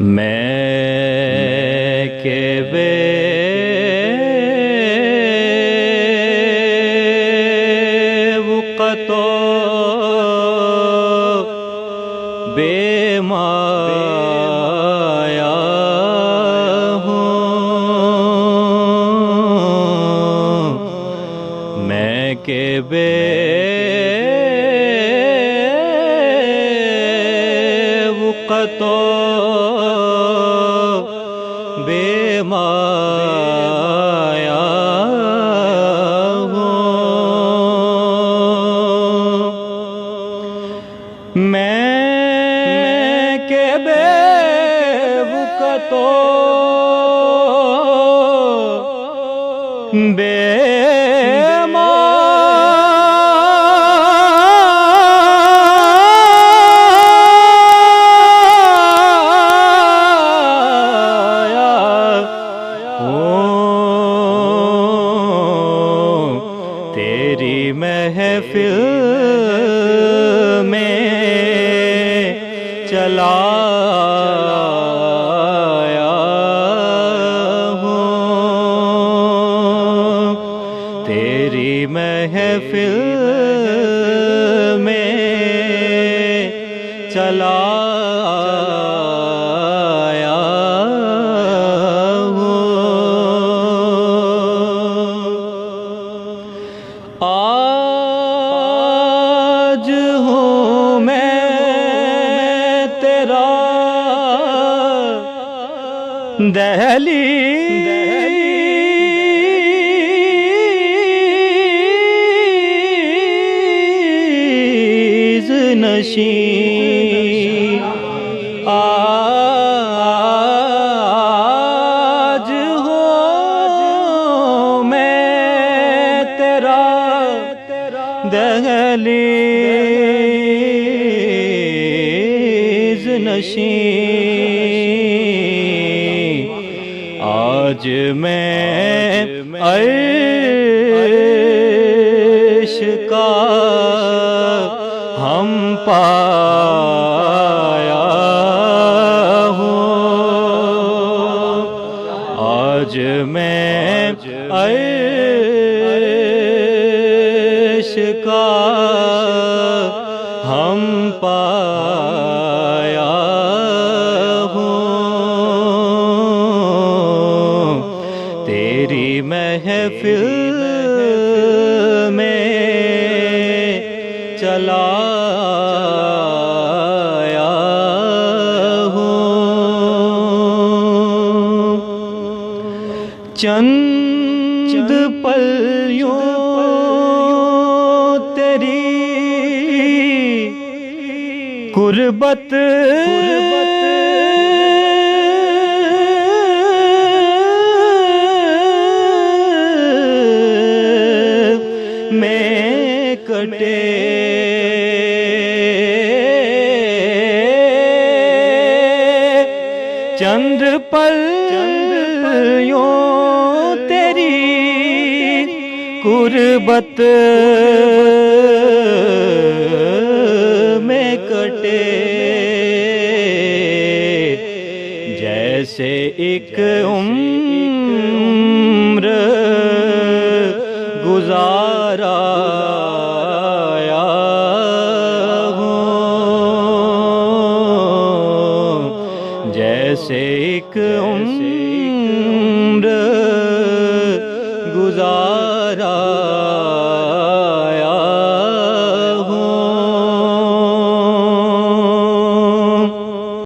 मैं के बेवक़्तो बेमाया हूँ। मैं के बेवक़्तो बेमाया हूँ। मैं के बेवक़्तो तेरी महफिल में चला आया हूँ। तेरी महफिल में चला आया हूँ। आज हूँ मैं तेरा दहलीज़ नशीं। आज हूँ मैं तेरा दहलीज़ नशीं। आज मैं अर्श का हम पाया हूँ। आज मैं अर्श का हम पाया हूँ। तेरी महफिल में चला आया हूँ। चंद पल यूं तेरी कुर्बत में कटे। चंद पल यूं तेरी कुर्बत में कटे। जैसे एक उम्र गुजारा हूँ। जैसे एक उम्र गुजारा